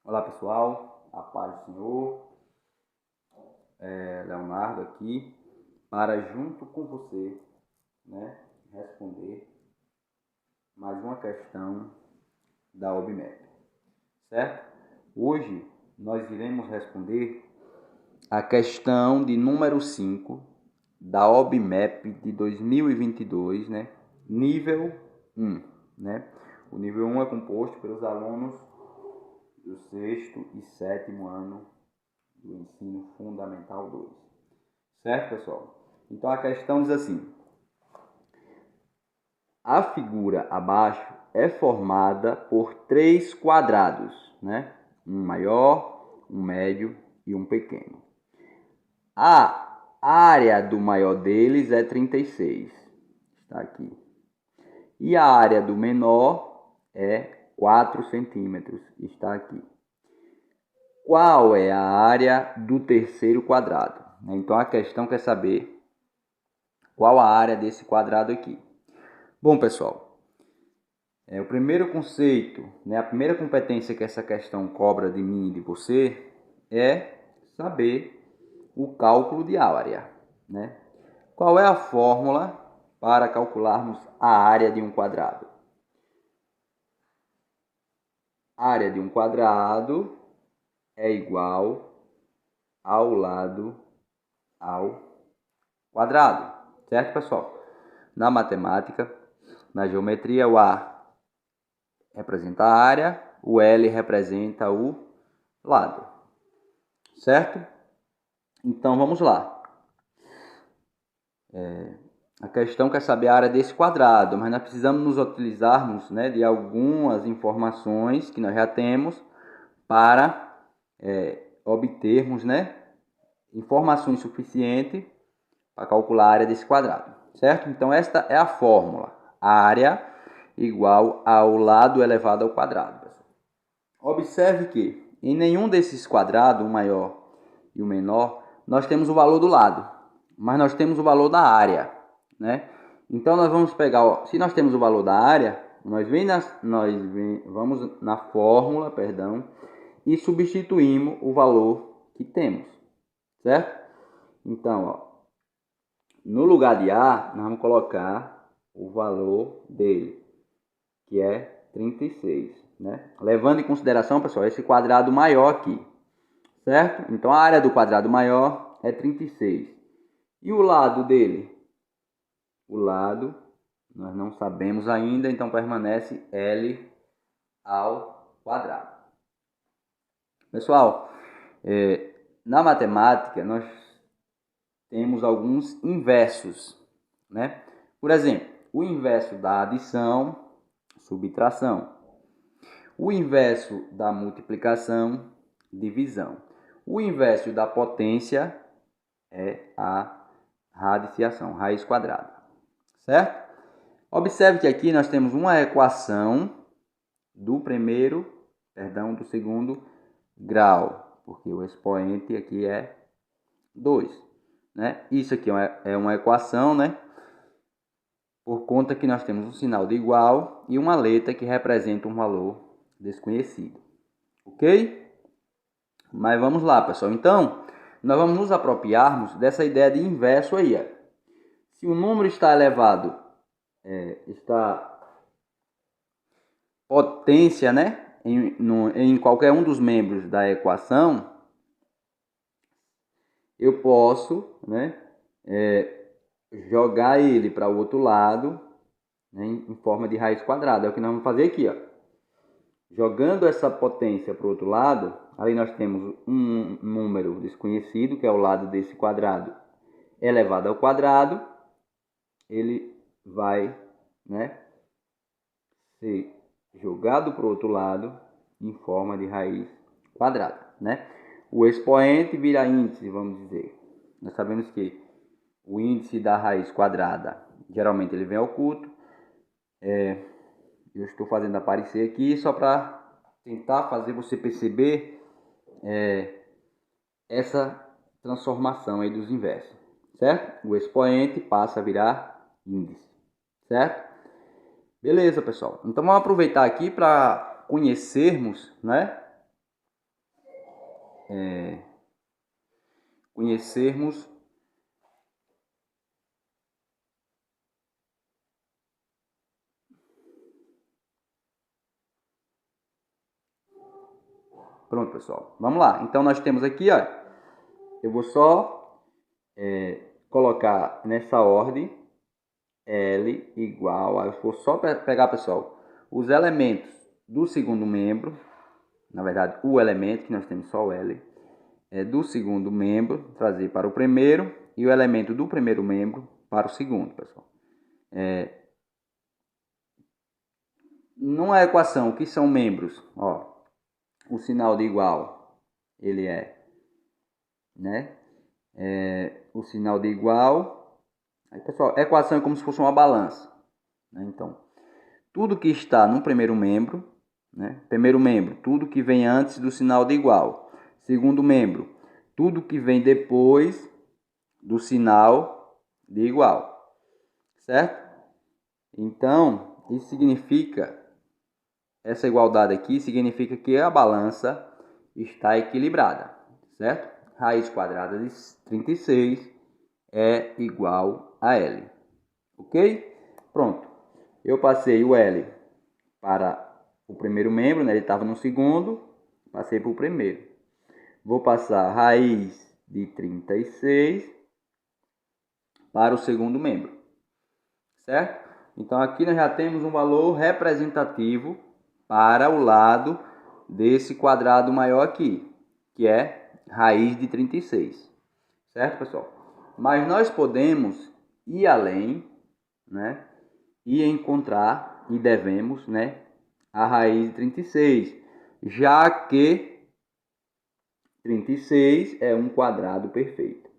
Olá pessoal, a paz do Senhor, Leonardo aqui, para junto com você, responder mais uma questão da OBMEP, certo? Hoje nós iremos responder a questão de número 5 da OBMEP de 2022, nível 1, O nível 1 é composto pelos alunos do 6º e 7º ano do ensino fundamental 2. Certo, pessoal? Então a questão diz assim: a figura abaixo é formada por 3 quadrados, Um maior, um médio e um pequeno. A área do maior deles é 36, está aqui. E a área do menor é 4 centímetros, está aqui. Qual é a área do terceiro quadrado? Então a questão quer saber qual a área desse quadrado aqui. Bom, pessoal, o primeiro conceito, a primeira competência que essa questão cobra de mim e de você é saber o cálculo de área. Qual é a fórmula para calcularmos a área de um quadrado? A área de um quadrado é igual ao lado ao quadrado, certo, pessoal? Na matemática, na geometria, o A representa a área, o L representa o lado, certo? Então vamos lá. A questão quer saber a área desse quadrado, mas nós precisamos nos utilizarmos de algumas informações que nós já temos para obtermos informações suficientes para calcular a área desse quadrado, certo? Então esta é a fórmula: a área igual ao lado elevado ao quadrado. Observe que em nenhum desses quadrados, o maior e o menor, nós temos o valor do lado, mas nós temos o valor da área, Então nós vamos pegar, se nós temos o valor da área, vamos na fórmula, e substituímos o valor que temos, certo? Então, no lugar de A, nós vamos colocar o valor dele, que é 36, Levando em consideração, pessoal, esse quadrado maior aqui, certo? Então, a área do quadrado maior é 36. E o lado dele? O lado, nós não sabemos ainda, então permanece L ao quadrado. Pessoal, na matemática, nós temos alguns inversos, Por exemplo, o inverso da adição, subtração. O inverso da multiplicação, divisão. O inverso da potência é a radiciação, raiz quadrada, certo? Observe que aqui nós temos uma equação do segundo grau, porque o expoente aqui é 2, Isso aqui é uma equação, por conta que nós temos um sinal de igual e uma letra que representa um valor desconhecido, ok? Mas vamos lá, pessoal. Então, nós vamos nos apropriarmos dessa ideia de inverso aí. Se o número está elevado, está potência, em qualquer um dos membros da equação, eu posso, jogar ele para o outro lado, em forma de raiz quadrada. É o que nós vamos fazer aqui, Jogando essa potência para o outro lado, aí nós temos um número desconhecido, que é o lado desse quadrado, elevado ao quadrado. Ele vai ser jogado para o outro lado em forma de raiz quadrada. O expoente vira índice, vamos dizer. Nós sabemos que o índice da raiz quadrada, geralmente ele vem oculto. Eu estou fazendo aparecer aqui só para tentar fazer você perceber essa transformação aí dos inversos, certo? O expoente passa a virar índice, certo? Beleza, pessoal. Então vamos aproveitar aqui para conhecermos, conhecermos Pronto, pessoal. Vamos lá. Então, nós temos aqui, ó, eu vou só colocar nessa ordem L igual a... Eu vou só pegar, pessoal, os elementos do segundo membro. Na verdade, o elemento, que nós temos só o L, do segundo membro, trazer para o primeiro. E o elemento do primeiro membro para o segundo, pessoal. Numa equação, o que são membros? Ó, o sinal de igual, ele o sinal de igual. Aí, pessoal, equação é como se fosse uma balança, né? Então, tudo que está no primeiro membro, né? Primeiro membro, tudo que vem antes do sinal de igual. Segundo membro, tudo que vem depois do sinal de igual, certo? Então, isso significa, essa igualdade aqui significa que a balança está equilibrada, certo? Raiz quadrada de 36 é igual a L, ok? Pronto, eu passei o L para o primeiro membro, né? Ele estava no segundo, passei para o primeiro. Vou passar a raiz de 36 para o segundo membro, certo? Então, aqui nós já temos um valor representativo para o lado desse quadrado maior aqui, que é raiz de 36, certo, pessoal? Mas nós podemos ir além, né? E encontrar, e devemos, né? A raiz de 36, já que 36 é um quadrado perfeito,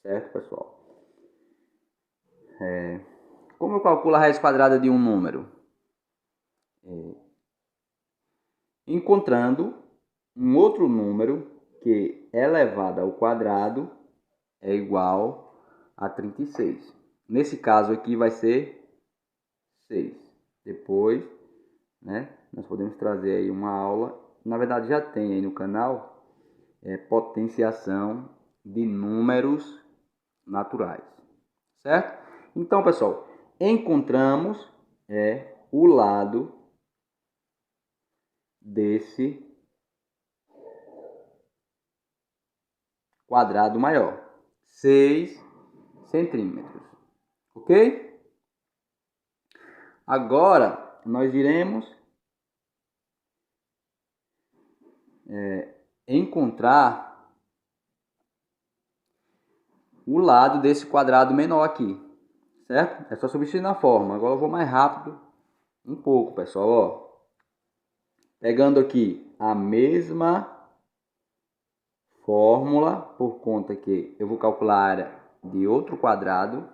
certo, pessoal? Como eu calculo a raiz quadrada de um número? Encontrando um outro número que elevado ao quadrado é igual a 36. Nesse caso aqui vai ser 6. Depois, né, nós podemos trazer aí uma aula, na verdade já tem aí no canal, potenciação de números naturais, certo? Então, pessoal, encontramos o lado desse quadrado maior, 6 centímetros, ok? Agora, nós iremos encontrar o lado desse quadrado menor aqui, certo? É só substituir na forma. Agora eu vou mais rápido um pouco, pessoal, ó. Pegando aqui a mesma fórmula, por conta que eu vou calcular a área de outro quadrado,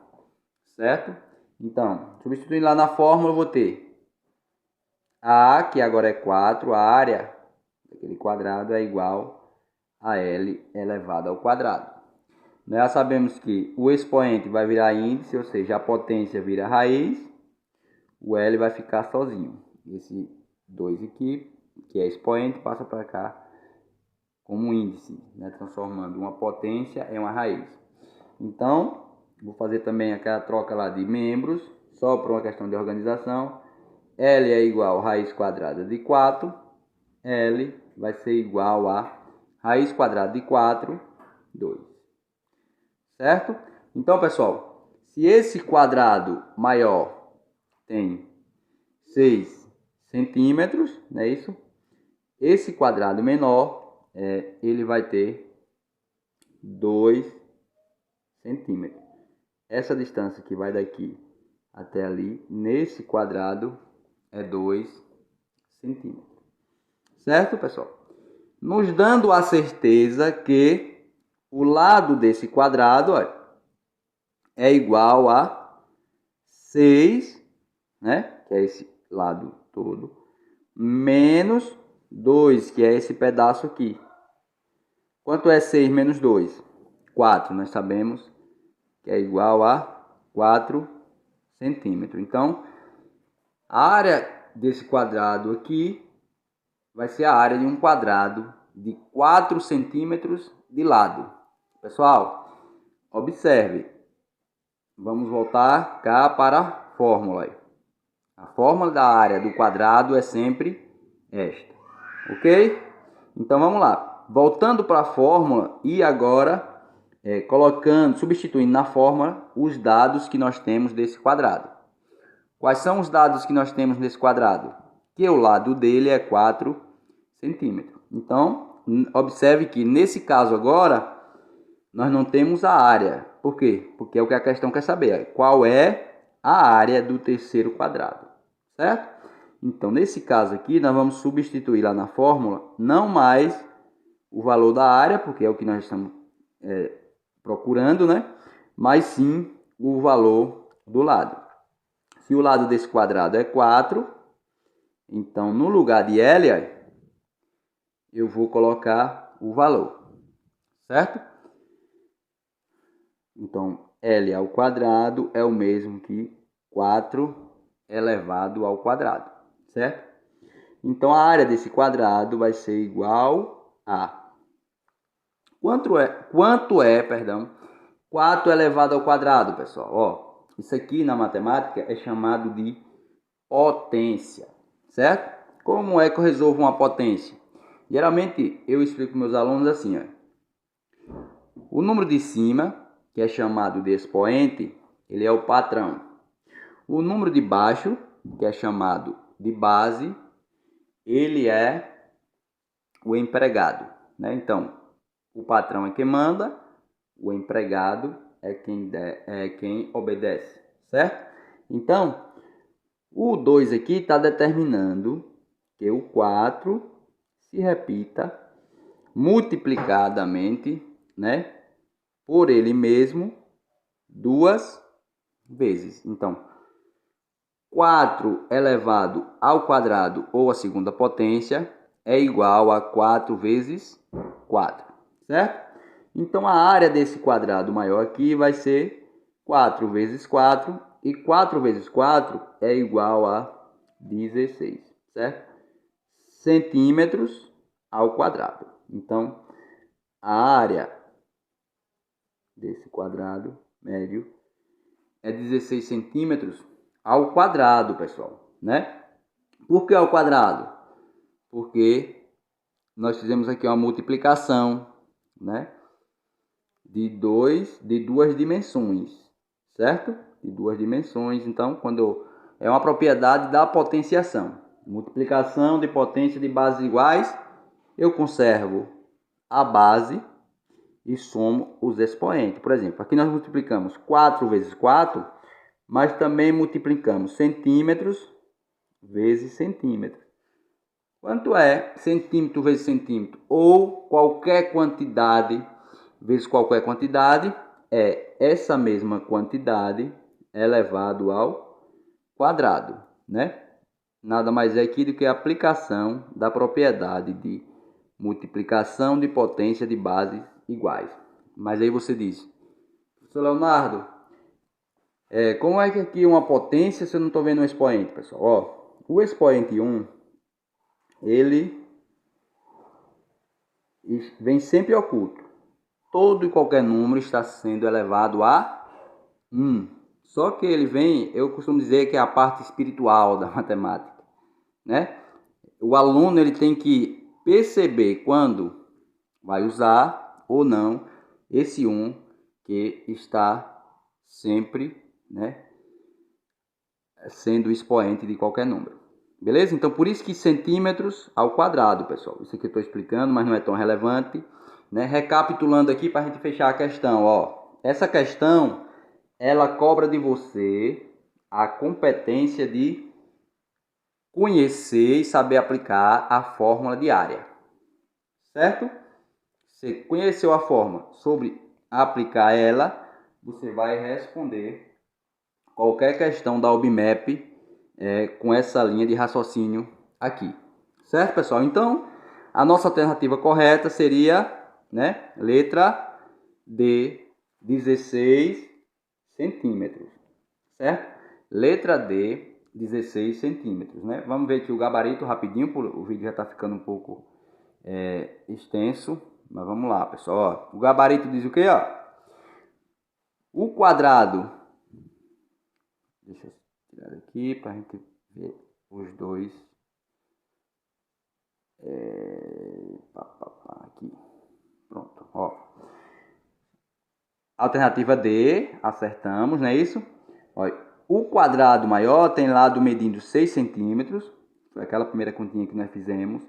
certo? Então, substituindo lá na fórmula, eu vou ter A, que agora é 4, a área daquele quadrado é igual a L elevado ao quadrado. Nós já sabemos que o expoente vai virar índice, ou seja, a potência vira raiz, o L vai ficar sozinho. Esse 2 aqui, que é expoente, passa para cá como índice, né? Transformando uma potência em uma raiz. Então, vou fazer também aquela troca lá de membros, só por uma questão de organização. L é igual a raiz quadrada de 4, L vai ser igual a raiz quadrada de 4, 2. Certo? Então, pessoal, se esse quadrado maior tem 6 centímetros, não é isso? Esse quadrado menor, ele vai ter 2 centímetros. Essa distância que vai daqui até ali, nesse quadrado, é 2 centímetros. Certo, pessoal? Nos dando a certeza que o lado desse quadrado, ó, é igual a 6, né? Que é esse lado todo, menos 2, que é esse pedaço aqui. Quanto é 6 menos 2? 4. Nós sabemos que é igual a 4 centímetros. Então, a área desse quadrado aqui vai ser a área de um quadrado de 4 centímetros de lado. Pessoal, observe. Vamos voltar cá para a fórmula. A fórmula da área do quadrado é sempre esta. Ok? Então vamos lá. Voltando para a fórmula e agora substituindo na fórmula os dados que nós temos desse quadrado. Quais são os dados que nós temos nesse quadrado? Que o lado dele é 4 centímetros. Então, observe que nesse caso agora, nós não temos a área. Por quê? Porque é o que a questão quer saber. Qual é a área do terceiro quadrado? Certo? Então, nesse caso aqui, nós vamos substituir lá na fórmula, não mais o valor da área, porque é o que nós estamos procurando, né? Mas sim o valor do lado. Se o lado desse quadrado é 4, então no lugar de L, eu vou colocar o valor, certo? Então, L ao quadrado é o mesmo que 4 elevado ao quadrado, certo? Então, a área desse quadrado vai ser igual a... Quanto é 4 elevado ao quadrado, pessoal? Ó, isso aqui na matemática é chamado de potência, certo? Como é que eu resolvo uma potência? Geralmente, eu explico para meus alunos assim, ó. O número de cima, que é chamado de expoente, ele é o patrão. O número de baixo, que é chamado de base, ele é o empregado, né? Então, o patrão é quem manda, o empregado é quem obedece, certo? Então, o 2 aqui está determinando que o 4 se repita multiplicadamente, né, por ele mesmo 2 vezes. Então, 4 elevado ao quadrado ou a segunda potência é igual a 4 vezes 4, certo? Então, a área desse quadrado maior aqui vai ser 4 vezes 4, e 4 vezes 4 é igual a 16, certo? Centímetros ao quadrado. Então, a área desse quadrado médio é 16 centímetros ao quadrado, pessoal, né? Por que ao quadrado? Porque nós fizemos aqui uma multiplicação, né? De duas dimensões, certo? De duas dimensões. Então, quando é uma propriedade da potenciação, multiplicação de potência de bases iguais, eu conservo a base e somo os expoentes. Por exemplo, aqui nós multiplicamos 4 vezes 4, mas também multiplicamos centímetros vezes centímetro. Quanto é centímetro vezes centímetro? Ou qualquer quantidade vezes qualquer quantidade, é essa mesma quantidade elevado ao quadrado, né? Nada mais é aqui do que a aplicação da propriedade de multiplicação de potência de bases iguais. Mas aí você diz, professor Leonardo, como é que aqui uma potência se eu não estou vendo um expoente, pessoal? Ó, o expoente 1, ele vem sempre oculto. Todo e qualquer número está sendo elevado a 1. Só que ele vem, eu costumo dizer que é a parte espiritual da matemática, né? O aluno ele tem que perceber quando vai usar ou não esse 1 que está sempre, né, sendo o expoente de qualquer número. Beleza? Então, por isso que centímetros ao quadrado, pessoal. Isso aqui eu estou explicando, mas não é tão relevante. Né? Recapitulando aqui para a gente fechar a questão. Ó, essa questão, ela cobra de você a competência de conhecer e saber aplicar a fórmula de área. Certo? Você conheceu a fórmula, sobre aplicar ela, você vai responder qualquer questão da OBMAP com essa linha de raciocínio aqui. Certo, pessoal? Então, a nossa alternativa correta seria, né, letra D, 16 centímetros. Certo? Letra D, 16 centímetros. Né? Vamos ver aqui o gabarito rapidinho, o vídeo já está ficando um pouco extenso. Mas vamos lá, pessoal. Ó, o gabarito diz o quê? Ó? O quadrado. Deixa eu tirar aqui para a gente ver os dois. Aqui. Pronto. Ó. Alternativa D, acertamos, não é isso? Olha, o quadrado maior tem lado medindo 6 centímetros. Foi aquela primeira continha que nós fizemos.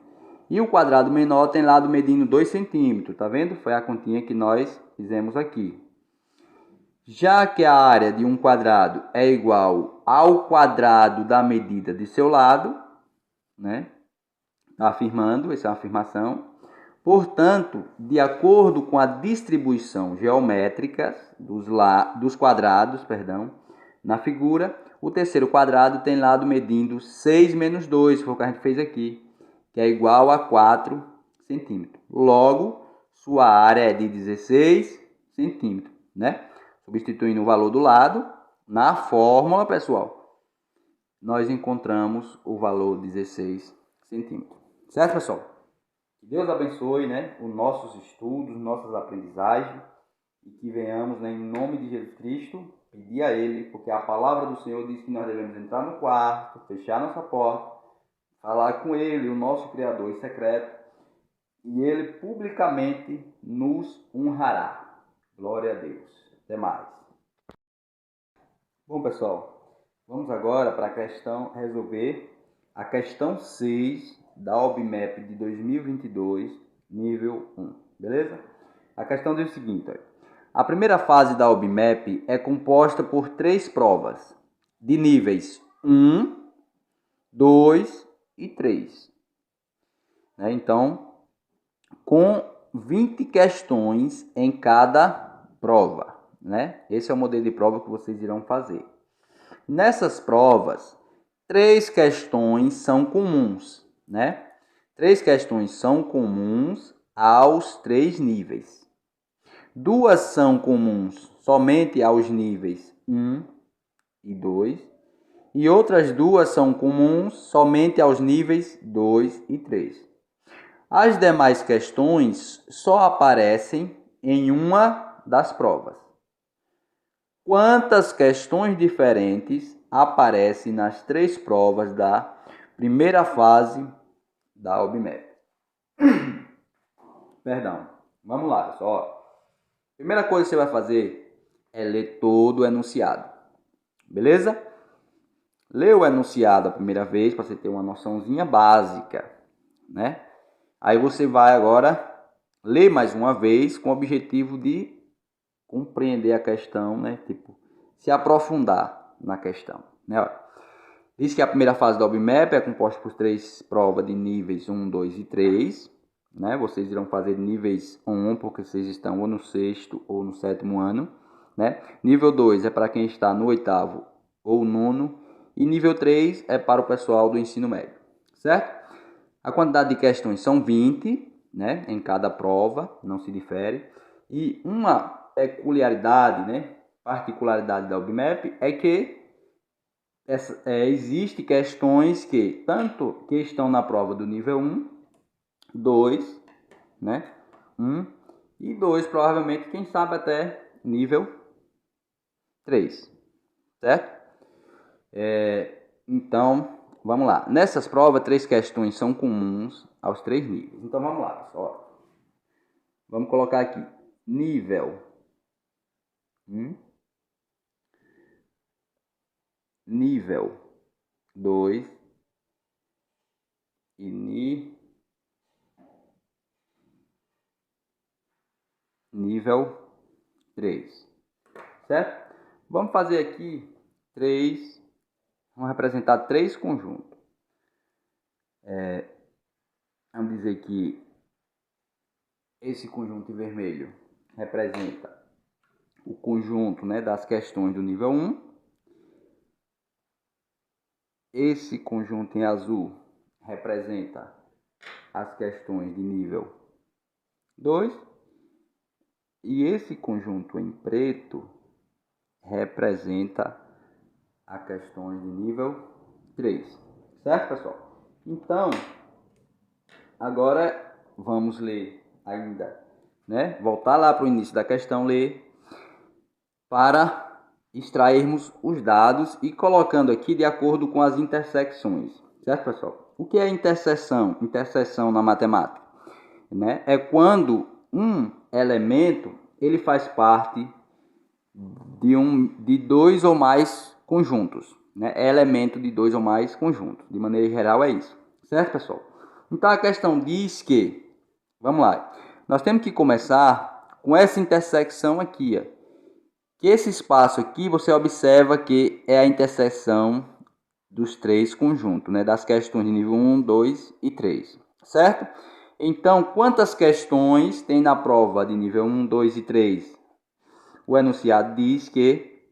E o quadrado menor tem lado medindo 2 centímetros. Tá vendo? Foi a continha que nós fizemos aqui. Já que a área de um quadrado é igual ao quadrado da medida de seu lado, né? Afirmando, essa é uma afirmação. Portanto, de acordo com a distribuição geométrica dos quadrados, na figura, o terceiro quadrado tem lado medindo 6 menos 2, foi o que a gente fez aqui, que é igual a 4 centímetros. Logo, sua área é de 16 centímetros, né? Substituindo o valor do lado, na fórmula, pessoal, nós encontramos o valor 16 centímetros. Certo, pessoal? Que Deus abençoe, né, os nossos estudos, nossas aprendizagens, e que venhamos, né, em nome de Jesus Cristo, pedir a Ele, porque a palavra do Senhor diz que nós devemos entrar no quarto, fechar nossa porta, falar com Ele, o nosso Criador em secreto, e Ele publicamente nos honrará. Glória a Deus. Até mais. Bom, pessoal, vamos agora para a questão, resolver a questão 6 da OBMAP de 2022, nível 1, beleza? A questão diz o seguinte, olha. A primeira fase da OBMAP é composta por 3 provas, de níveis 1, 2 e 3. Né? Então, com 20 questões em cada prova. Né? Esse é o modelo de prova que vocês irão fazer. Nessas provas, 3 questões são comuns, né? 3 questões são comuns aos 3 níveis. 2 são comuns somente aos níveis 1 e 2. E outras 2 são comuns somente aos níveis 2 e 3. As demais questões só aparecem em uma das provas. Quantas questões diferentes aparecem nas 3 provas da primeira fase da OBMAP? Perdão. Vamos lá, pessoal. Primeira coisa que você vai fazer é ler todo o enunciado. Beleza? Lê o enunciado a primeira vez para você ter uma noçãozinha básica, né? Aí você vai agora ler mais uma vez com o objetivo de compreender a questão, né? Tipo, se aprofundar na questão, né? Diz que a primeira fase da OBMAP é composta por 3 provas de níveis 1, 2 e 3, né? Vocês irão fazer níveis 1 porque vocês estão ou no 6º ou no 7º ano, né? Nível 2 é para quem está no 8º ou 9º e nível 3 é para o pessoal do ensino médio, certo? A quantidade de questões são 20, né, em cada prova, não se difere. E uma peculiaridade, né, particularidade da OBMAP é que existem questões que tanto que estão na prova do nível 1, 2, né, 1 e 2, provavelmente, quem sabe até nível 3, certo? Então, vamos lá. Nessas provas, 3 questões são comuns aos 3 níveis. Então, vamos lá, pessoal. Vamos colocar aqui. Nível 1. Nível 2. E nível 3. Certo? Vamos fazer aqui 3. Vamos representar 3 conjuntos. Vamos dizer que esse conjunto em vermelho representa o conjunto, né, das questões do nível 1. Esse conjunto em azul representa as questões de nível 2. E esse conjunto em preto representa as questões de nível 3. Certo, pessoal? Então, agora vamos ler ainda, né? Voltar lá para o início da questão, ler, para extrairmos os dados e colocando aqui de acordo com as intersecções. Certo, pessoal? O que é interseção? Interseção na matemática, né? É quando um elemento ele faz parte de dois ou mais conjuntos, né? É elemento de dois ou mais conjuntos. De maneira geral é isso. Certo, pessoal? Então a questão diz que, vamos lá, nós temos que começar com essa intersecção aqui, ó. Que esse espaço aqui você observa que é a interseção dos três conjuntos, né? Das questões de nível 1, 2 e 3, certo? Então, quantas questões tem na prova de nível 1, 2 e 3? O enunciado diz que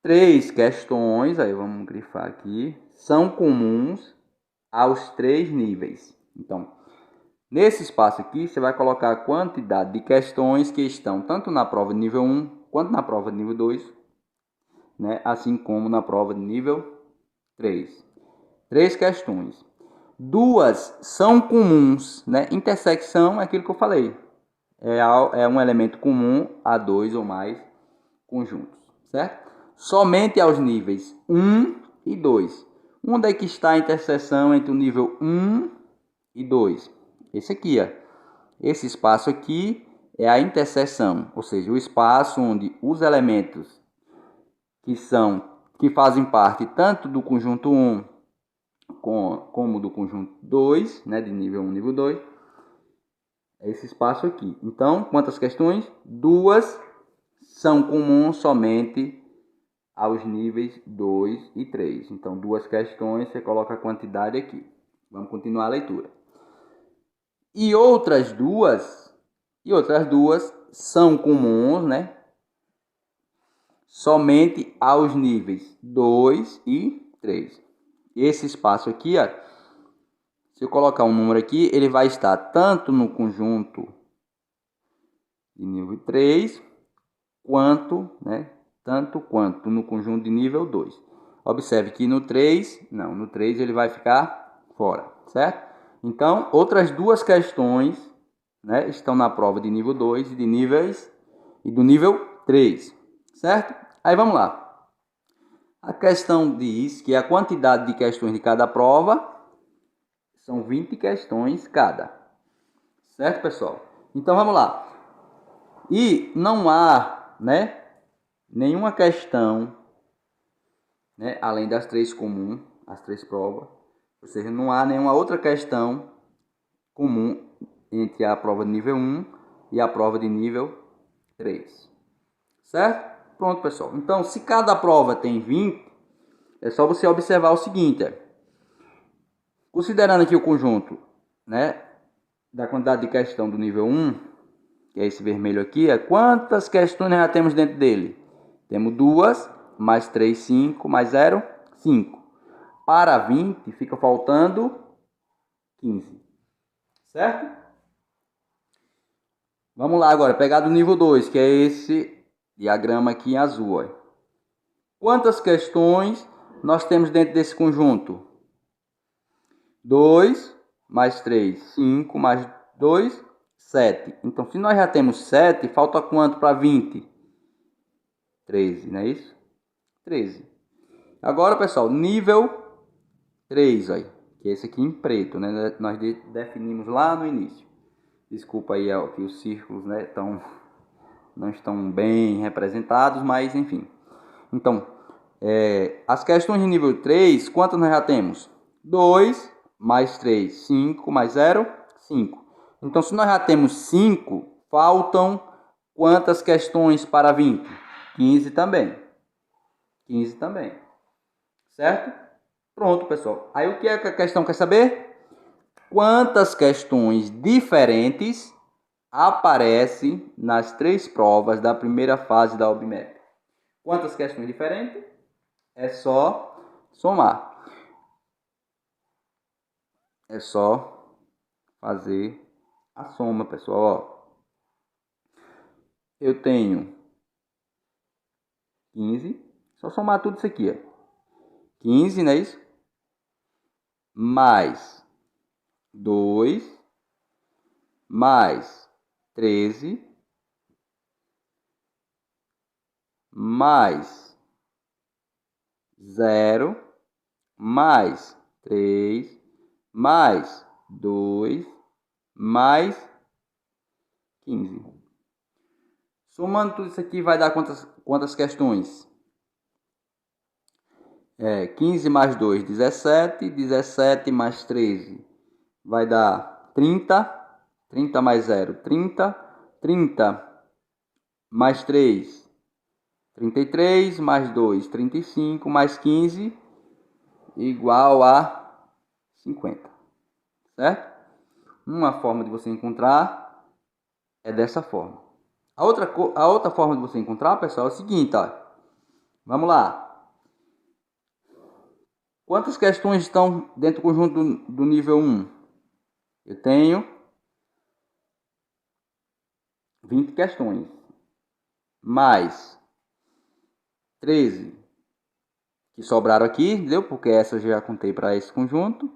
3 questões, aí vamos grifar aqui, são comuns aos 3 níveis. Então, nesse espaço aqui, você vai colocar a quantidade de questões que estão tanto na prova de nível 1 quanto na prova de nível 2, né? Assim como na prova de nível 3. 3 questões. 2 são comuns, né? Intersecção é aquilo que eu falei. É um elemento comum a 2 ou mais conjuntos, certo? Somente aos níveis 1 e 2. Onde é que está a interseção entre o nível 1 e 2? Esse aqui, ó. Esse espaço aqui é a interseção, ou seja, o espaço onde os elementos que fazem parte tanto do conjunto 1 como do conjunto 2, né, de nível 1 e nível 2, é esse espaço aqui. Então, quantas questões? 2 são comuns somente aos níveis 2 e 3. Então, 2 questões, você coloca a quantidade aqui. Vamos continuar a leitura. E outras duas são comuns, né? Somente aos níveis 2 e 3. Esse espaço aqui, ó, se eu colocar um número aqui, ele vai estar tanto no conjunto de nível 3, tanto quanto no conjunto de nível 2. Observe que no 3 ele vai ficar fora, certo? Então, outras duas questões, né, estão na prova de nível 2 e do nível 3, certo? Aí vamos lá. A questão diz que a quantidade de questões de cada prova são 20 questões cada. Certo, pessoal? Então vamos lá. E não há, né, nenhuma questão, né, além das 3 comuns, as 3 provas. Ou seja, não há nenhuma outra questão comum entre a prova de nível 1 e a prova de nível 3. Certo? Pronto, pessoal. Então, se cada prova tem 20, é só você observar o seguinte. Considerando aqui o conjunto, né, da quantidade de questão do nível 1, que é esse vermelho aqui, quantas questões nós já temos dentro dele? Temos 2, mais 3, 5, mais 0, 5. Para 20, fica faltando 15. Certo? Vamos lá agora, pegar do nível 2, que é esse diagrama aqui em azul. Quantas questões nós temos dentro desse conjunto? 2, mais 3, 5, mais 2, 7. Então, se nós já temos 7, falta quanto para 20? 13, não é isso? 13. Agora, pessoal, nível 3, aí, que é esse aqui em preto, né? Nós definimos lá no início. Desculpa aí que os círculos, né, não estão bem representados, mas enfim. Então, as questões de nível 3, quantas nós já temos? 2, mais 3, 5, mais 0, 5. Então, se nós já temos 5, faltam quantas questões para 20? 15 também. 15 também. Certo? Pronto, pessoal. Aí o que é que a questão quer saber? Quantas questões diferentes aparecem nas 3 provas da primeira fase da OBMEP? Quantas questões diferentes? É só somar. É só fazer a soma, pessoal. Eu tenho 15. Só somar tudo isso aqui. 15, não é isso? Mais 2 mais 13 mais 0 mais 3 mais 2 mais 15. Somando tudo isso aqui vai dar quantas questões? 15 mais 2, 17. 17 mais 13 vai dar 30. 30 mais 0, 30. 30 mais 3, 33. Mais 2, 35. Mais 15, igual a 50. Certo? Uma forma de você encontrar é dessa forma. A outra forma de você encontrar, pessoal, é o seguinte, ó. Vamos lá. Quantas questões estão dentro do conjunto do nível 1? Eu tenho 20 questões. Mais 13 que sobraram aqui, entendeu? Porque essa eu já contei para esse conjunto.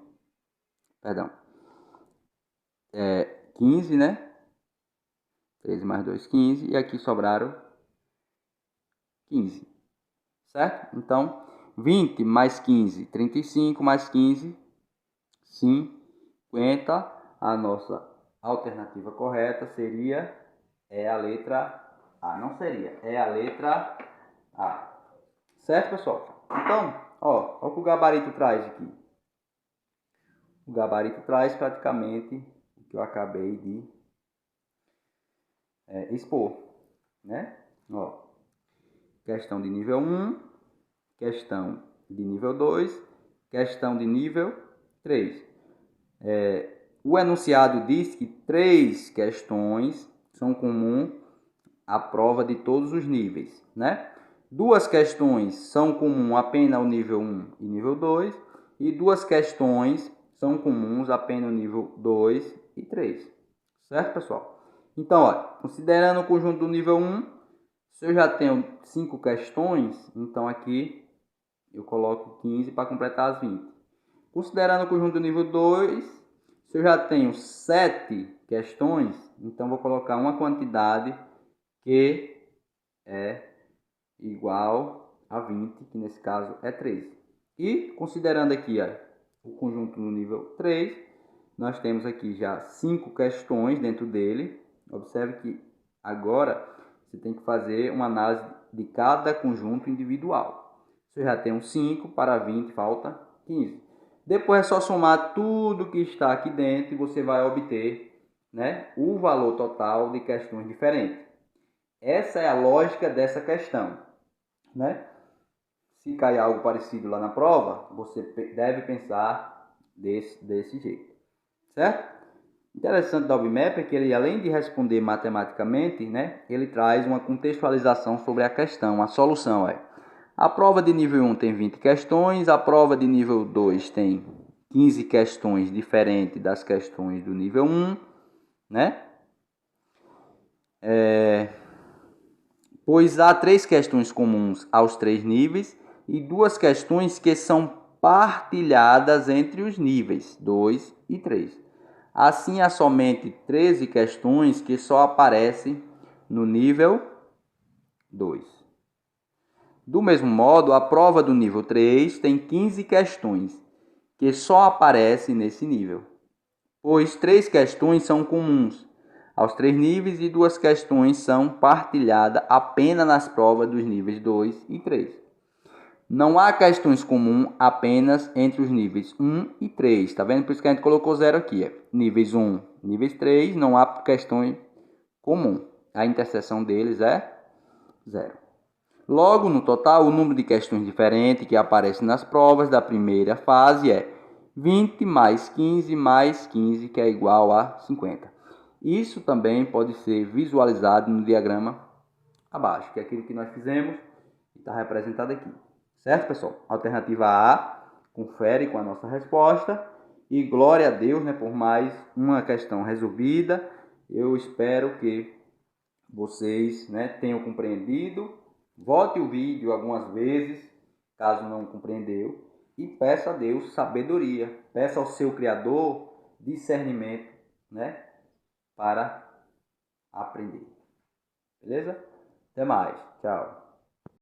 Perdão. 15, né? 13 mais 2, 15. E aqui sobraram 15. Certo? Então, 20 mais 15, 35 mais 15, 50. A nossa alternativa correta seria a letra A. Não seria, é a letra A. Certo, pessoal? Então, ó o que o gabarito traz aqui. O gabarito traz praticamente o que eu acabei de expor, né? Ó, questão de nível 1, questão de nível 2, questão de nível 3. O enunciado diz que 3 questões são comuns à prova de todos os níveis, né? 2 questões são comuns apenas ao nível 1 e nível 2, e 2 questões são comuns apenas ao nível 2 e 3. Certo, pessoal? Então, ó, considerando o conjunto do nível 1, se eu já tenho 5 questões, então aqui eu coloco 15 para completar as 20. Considerando o conjunto do nível 2, se eu já tenho 7 questões, então vou colocar uma quantidade que é igual a 20, que nesse caso é 13. E considerando aqui o conjunto no nível 3, nós temos aqui já 5 questões dentro dele. Observe que agora você tem que fazer uma análise de cada conjunto individual. Se eu já tenho 5, para 20 falta 15. Depois é só somar tudo que está aqui dentro e você vai obter, né, o valor total de questões diferentes. Essa é a lógica dessa questão, né? Se cair algo parecido lá na prova, você deve pensar desse jeito, certo? Interessante da OBMAP é que ele, além de responder matematicamente, né, ele traz uma contextualização sobre a questão, a solução. A prova de nível 1 tem 20 questões, a prova de nível 2 tem 15 questões diferentes das questões do nível 1, né? Pois há 3 questões comuns aos 3 níveis e 2 questões que são partilhadas entre os níveis 2 e 3. Assim, há somente 13 questões que só aparecem no nível 2. Do mesmo modo, a prova do nível 3 tem 15 questões que só aparecem nesse nível, pois 3 questões são comuns aos 3 níveis e 2 questões são partilhadas apenas nas provas dos níveis 2 e 3. Não há questões comuns apenas entre os níveis 1 e 3. Tá vendo? Por isso que a gente colocou 0 aqui. Níveis 1, níveis 3, não há questões comuns. A interseção deles é 0. Logo, no total, o número de questões diferentes que aparecem nas provas da primeira fase é 20 mais 15, que é igual a 50. Isso também pode ser visualizado no diagrama abaixo, que é aquilo que nós fizemos e está representado aqui. Certo, pessoal? Alternativa A, confere com a nossa resposta. E glória a Deus, né, por mais uma questão resolvida. Eu espero que vocês, né, tenham compreendido. Volte o vídeo algumas vezes, caso não compreendeu. E peça a Deus sabedoria. Peça ao seu Criador discernimento, né, para aprender. Beleza? Até mais. Tchau.